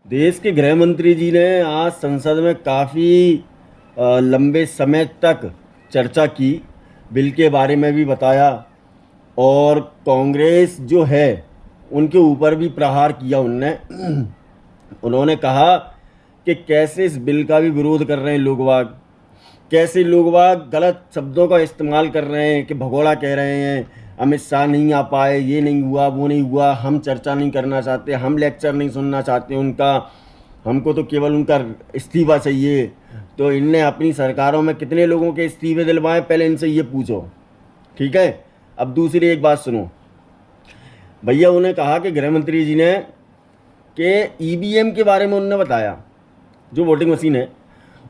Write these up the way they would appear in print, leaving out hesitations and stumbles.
देश के गृह मंत्री जी ने आज संसद में काफ़ी लंबे समय तक चर्चा की, बिल के बारे में भी बताया और कांग्रेस जो है उनके ऊपर भी प्रहार किया उनने। उन्होंने कहा कि कैसे इस बिल का भी विरोध कर रहे हैं लोग वाग, कैसे लोग वाग गलत शब्दों का इस्तेमाल कर रहे हैं कि भगोड़ा कह रहे हैं, अमित शाह नहीं आ पाए, ये नहीं हुआ, वो नहीं हुआ, हम चर्चा नहीं करना चाहते, हम लेक्चर नहीं सुनना चाहते उनका, हमको तो केवल उनका इस्तीफा चाहिए। तो इनने अपनी सरकारों में कितने लोगों के इस्तीफे दिलवाए, पहले इनसे ये पूछो। ठीक है। अब दूसरी एक बात सुनो भैया, उन्हें कहा कि गृह मंत्री जी ने कि ईवीएम के बारे में उन्होंने बताया, जो वोटिंग मशीन है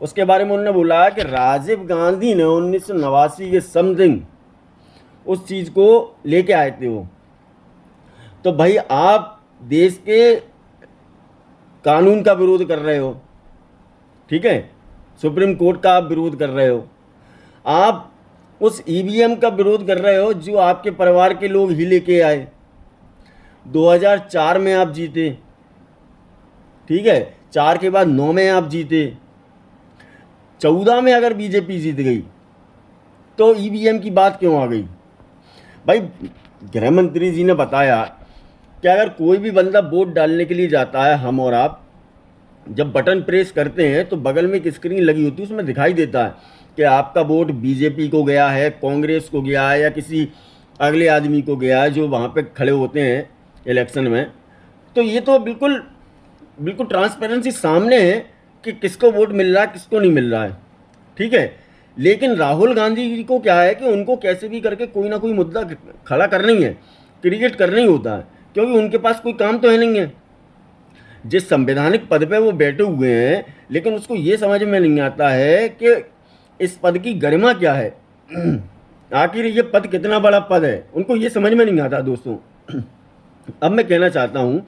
उसके बारे में उन्होंने बोला कि राजीव गांधी ने 1989 के समथिंग उस चीज़ को लेके आए थे वो। तो भाई आप देश के कानून का विरोध कर रहे हो, ठीक है, सुप्रीम कोर्ट का आप विरोध कर रहे हो, आप उस ईवीएम का विरोध कर रहे हो जो आपके परिवार के लोग ही लेके आए। 2004 में आप जीते, ठीक है, 4 के बाद 9 में आप जीते, 14 में अगर बीजेपी जीत गई तो ईवीएम की बात क्यों आ गई? भाई गृह मंत्री जी ने बताया कि अगर कोई भी बंदा वोट डालने के लिए जाता है, हम और आप जब बटन प्रेस करते हैं तो बगल में एक स्क्रीन लगी होती है, उसमें दिखाई देता है कि आपका वोट बीजेपी को गया है, कांग्रेस को गया है या किसी अगले आदमी को गया है जो वहाँ पे खड़े होते हैं इलेक्शन में। तो ये तो बिल्कुल बिल्कुल ट्रांसपेरेंसी सामने है कि किसको वोट मिल रहा है, किसको नहीं मिल रहा है। ठीक है। लेकिन राहुल गांधी जी को क्या है कि उनको कैसे भी करके कोई ना कोई मुद्दा खड़ा करना ही है, क्रिएट करना ही होता है, क्योंकि उनके पास कोई काम तो है नहीं है। जिस संवैधानिक पद पे वो बैठे हुए हैं, लेकिन उसको ये समझ में नहीं आता है कि इस पद की गरिमा क्या है, आखिर ये पद कितना बड़ा पद है, उनको ये समझ में नहीं आता दोस्तों। अब मैं कहना चाहता हूँ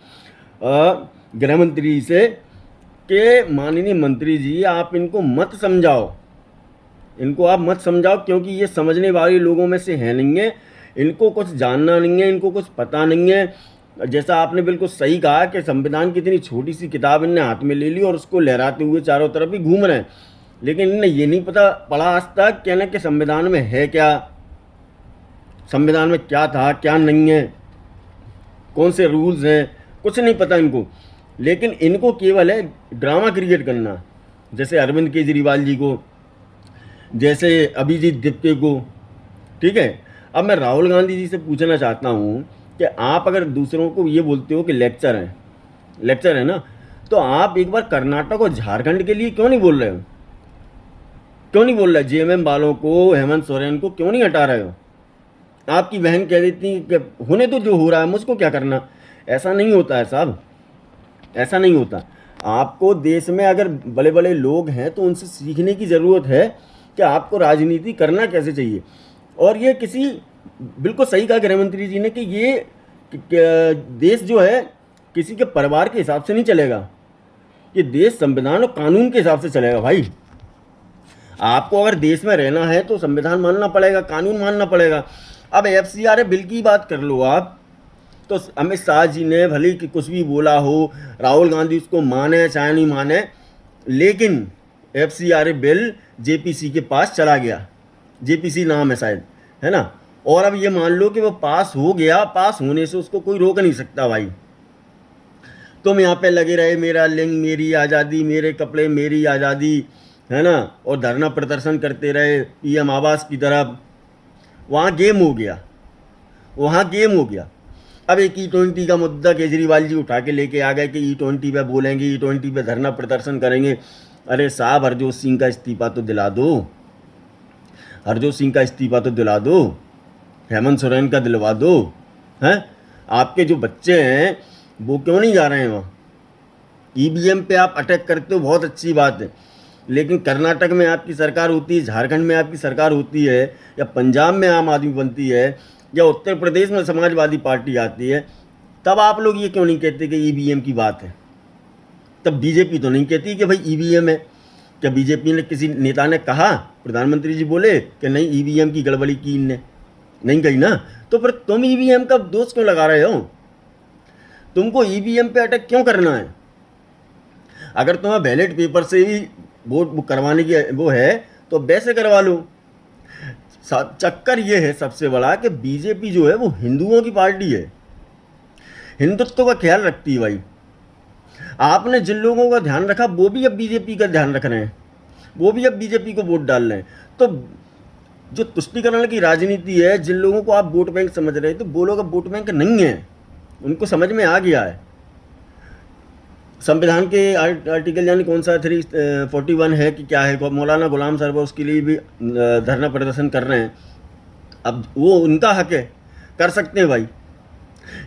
गृह मंत्री से कि माननीय मंत्री जी, आप इनको मत समझाओ, इनको आप मत समझाओ, क्योंकि ये समझने वाले लोगों में से है नहीं है, इनको कुछ जानना नहीं है, इनको कुछ पता नहीं है। जैसा आपने बिल्कुल सही कहा कि संविधान की इतनी छोटी सी किताब इनने हाथ में ले ली और उसको लहराते हुए चारों तरफ ही घूम रहे हैं, लेकिन इन्हें ये नहीं पता पड़ा आज तक कहना कि संविधान में है क्या, संविधान में क्या था क्या नहीं है, कौन से रूल्स हैं, कुछ नहीं पता इनको। लेकिन इनको केवल है ड्रामा क्रिएट करना, जैसे अरविंद केजरीवाल जी को, जैसे अभिजीत दिप्ते को। ठीक है। अब मैं राहुल गांधी जी से पूछना चाहता हूँ कि आप अगर दूसरों को ये बोलते हो कि लेक्चर है ना, तो आप एक बार कर्नाटक और झारखंड के लिए क्यों नहीं बोल रहे हो? क्यों नहीं बोल रहे? जेएमएम वालों को, हेमंत सोरेन को क्यों नहीं हटा रहे हो? आपकी बहन कह देती कि होने तो जो हो रहा है, मुझको क्या करना। ऐसा नहीं होता है साहब, ऐसा नहीं होता। आपको देश में अगर बड़े बड़े लोग हैं तो उनसे सीखने की ज़रूरत है कि आपको राजनीति करना कैसे चाहिए। और ये किसी, बिल्कुल सही कहा गृह मंत्री जी ने कि ये देश जो है किसी के परिवार के हिसाब से नहीं चलेगा, ये देश संविधान और कानून के हिसाब से चलेगा। भाई आपको अगर देश में रहना है तो संविधान मानना पड़ेगा, कानून मानना पड़ेगा। अब एफसीआर बिल की बात कर लो आप, तो अमित शाह जी ने भले कि कुछ भी बोला हो, राहुल गांधी उसको माने चाहे नहीं माने, लेकिन एफसीआर बिल जेपीसी के पास चला गया, जेपीसी नाम है शायद, है ना। और अब ये मान लो कि वो पास हो गया, पास होने से उसको कोई रोक नहीं सकता। भाई तुम यहाँ पे लगे रहे, मेरा लिंग मेरी आज़ादी, मेरे कपड़े मेरी आज़ादी, है ना, और धरना प्रदर्शन करते रहे पीएम आवास की तरफ। वहाँ गेम हो गया, वहाँ गेम हो गया। अब एक E20 का मुद्दा केजरीवाल जी उठा के लेके आ गए कि E20 पे बोलेंगे, E20 पे धरना प्रदर्शन करेंगे। अरे साहब, हरजोत सिंह का इस्तीफा तो दिला दो, हरजोत सिंह का इस्तीफा तो दिला दो, हेमंत सोरेन का दिलवा दो। हैं, आपके जो बच्चे हैं वो क्यों नहीं जा रहे हैं वहाँ? ईवीएम पे आप अटैक करते हो, बहुत अच्छी बात है, लेकिन कर्नाटक में आपकी सरकार होती है, झारखंड में आपकी सरकार होती है, या पंजाब में आम आदमी बनती है, या उत्तर प्रदेश में समाजवादी पार्टी आती है, तब आप लोग ये क्यों नहीं कहते कि ईवीएम की बात है? तब बीजेपी तो नहीं कहती कि भाई ईवीएम है। क्या बीजेपी ने, किसी नेता ने कहा, प्रधानमंत्री जी बोले कि नहीं ईवीएम की गड़बड़ी की इनने? नहीं कही ना। तो फिर तुम ईवीएम का दोष क्यों लगा रहे हो? तुमको ईवीएम पे अटैक क्यों करना है? अगर तुम्हें बैलेट पेपर से ही वोट करवाने की वो है तो वैसे करवा लो। चक्कर ये है सबसे बड़ा कि बीजेपी जो है वो हिंदुओं की पार्टी है, हिंदुत्व का ख्याल रखती है भाई। आपने जिन लोगों का ध्यान रखा वो भी अब बीजेपी का ध्यान रख रहे हैं, वो भी अब बीजेपी को वोट डाल रहे हैं। तो जो तुष्टीकरण की राजनीति है, जिन लोगों को आप वोट बैंक समझ रहे हैं, तो वो लोग अब वोट बैंक नहीं है, उनको समझ में आ गया है। संविधान के आर्टिकल यानी कौन सा 341 है कि क्या है, मौलाना गुलाम साहब उसके लिए भी धरना प्रदर्शन कर रहे हैं। अब वो उनका हक है, कर सकते हैं भाई।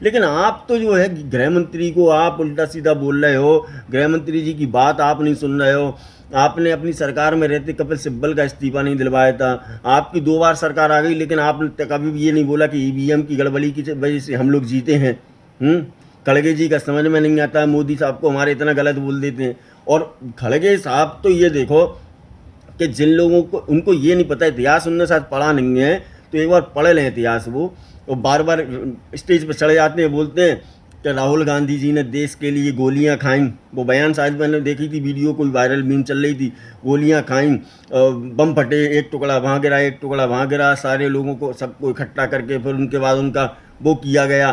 लेकिन आप तो जो है गृह मंत्री को आप उल्टा सीधा बोल रहे हो, गृह मंत्री जी की बात आप नहीं सुन रहे हो। आपने अपनी सरकार में रहते कपिल सिब्बल का इस्तीफा नहीं दिलवाया था, आपकी 2 बार सरकार आ गई, लेकिन आपने कभी भी ये नहीं बोला कि ईवीएम की गड़बड़ी की वजह से हम लोग जीते हैं। खड़गे जी का समझ में नहीं आता, मोदी साहब को हमारे इतना गलत बोल देते हैं। और खड़गे साहब तो ये देखो कि जिन लोगों को उनको ये नहीं पता, इतिहास उनने शायद पढ़ा नहीं है, तो एक बार पढ़ लें इतिहास वो, और बार बार स्टेज पर चढ़े जाते हैं, बोलते हैं कि राहुल गांधी जी ने देश के लिए गोलियां खाईं। वो बयान शायद मैंने देखी थी, वीडियो कोई वायरल मीम चल रही थी, गोलियां खाईं, बम फटे, एक टुकड़ा वहाँ गिरा, एक टुकड़ा वहाँ गिरा, सारे लोगों को सबको इकट्ठा करके फिर उनके बाद उनका वो किया गया।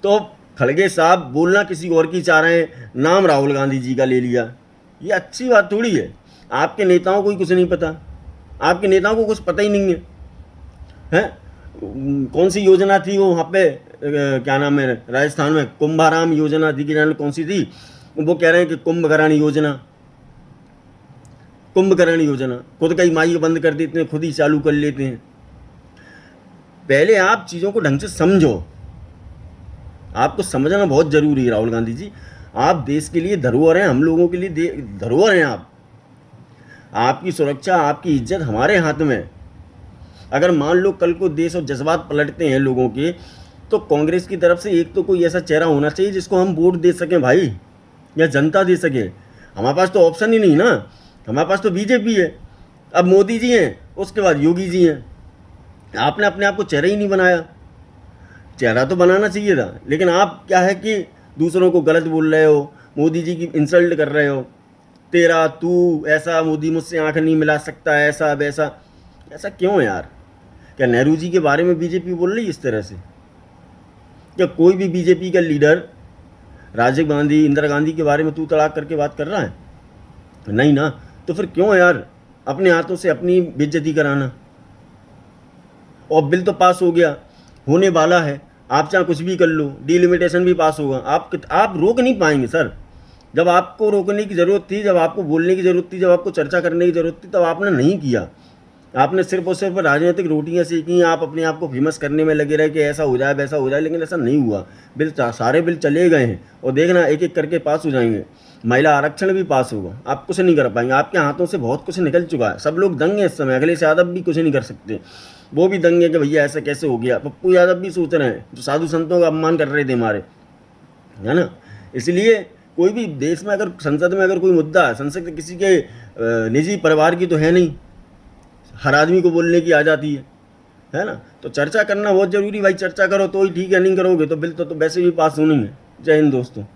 तो खड़गे साहब बोलना किसी और की चाह रहे हैं, नाम राहुल गांधी जी का ले लिया, ये अच्छी बात थोड़ी है। आपके नेताओं को ही कुछ नहीं पता, आपके नेताओं को कुछ पता ही नहीं है। कौन सी योजना थी वो वहाँ पे, क्या नाम है, राजस्थान में कुंभाराम योजना थी कि जाने कौन सी थी, वो कह रहे हैं कि कुंभकर्ण योजना, कुंभकर्ण योजना खुद का ही माइक बंद कर देते हैं, खुद ही चालू कर लेते हैं। पहले आप चीज़ों को ढंग से समझो, आपको समझना बहुत ज़रूरी है। राहुल गांधी जी, आप देश के लिए धरोहर हैं, हम लोगों के लिए धरोहर हैं आप। आपकी सुरक्षा, आपकी इज्जत हमारे हाथ में है। अगर मान लो कल को देश और जज्बात पलटते हैं लोगों के, तो कांग्रेस की तरफ से एक तो कोई ऐसा चेहरा होना चाहिए जिसको हम वोट दे सकें भाई, या जनता दे सके। हमारे पास तो ऑप्शन ही नहीं ना, हमारे पास तो बीजेपी है। अब मोदी जी हैं, उसके बाद योगी जी हैं। आपने अपने आप को चेहरा ही नहीं बनाया, चेहरा तो बनाना चाहिए था। लेकिन आप क्या है कि दूसरों को गलत बोल रहे हो, मोदी जी की इंसल्ट कर रहे हो, तेरा तू ऐसा, मोदी मुझसे आंख नहीं मिला सकता, ऐसा वैसा। ऐसा क्यों यार? क्या नेहरू जी के बारे में बीजेपी बोल रही है इस तरह से? क्या कोई भी बीजेपी का लीडर राजीव गांधी, इंदिरा गांधी के बारे में तू तड़ाक करके बात कर रहा है? नहीं ना। तो फिर क्यों यार अपने हाथों से अपनी बेइज्जती कराना? और बिल तो पास हो गया, होने वाला है, आप चाहे कुछ भी कर लो, डिलिमिटेशन भी पास होगा, आप रोक नहीं पाएंगे सर। जब आपको रोकने की ज़रूरत थी, जब आपको बोलने की ज़रूरत थी, जब आपको चर्चा करने की ज़रूरत थी, तब आपने नहीं किया। आपने सिर्फ और सिर्फ राजनीतिक रोटियां सीखी, आप अपने आप को फेमस करने में लगे रहे कि ऐसा हो जाए वैसा हो जाए, लेकिन ऐसा नहीं हुआ। बिल सारे बिल चले गए हैं, और देखना एक एक करके पास हो जाएंगे। महिला आरक्षण भी पास होगा, आप कुछ नहीं कर पाएंगे। आपके हाथों से बहुत कुछ निकल चुका है, सब लोग दंग हैं इस समय, अखिलेश यादव भी कुछ नहीं कर सकते, वो भी दंग है कि भैया ऐसा कैसे हो गया। पप्पू यादव भी सोच रहे हैं, जो साधु संतों का अपमान कर रहे थे हमारे, है ना। इसलिए कोई भी देश में अगर संसद में अगर कोई मुद्दा है, संसद किसी के निजी परिवार की तो है नहीं, हर आदमी को बोलने की आ जाती है ना। तो चर्चा करना बहुत ज़रूरी भाई, चर्चा करो तो ही ठीक है, नहीं करोगे तो बिल तो वैसे भी पास होनी है। जय हिंद दोस्तों।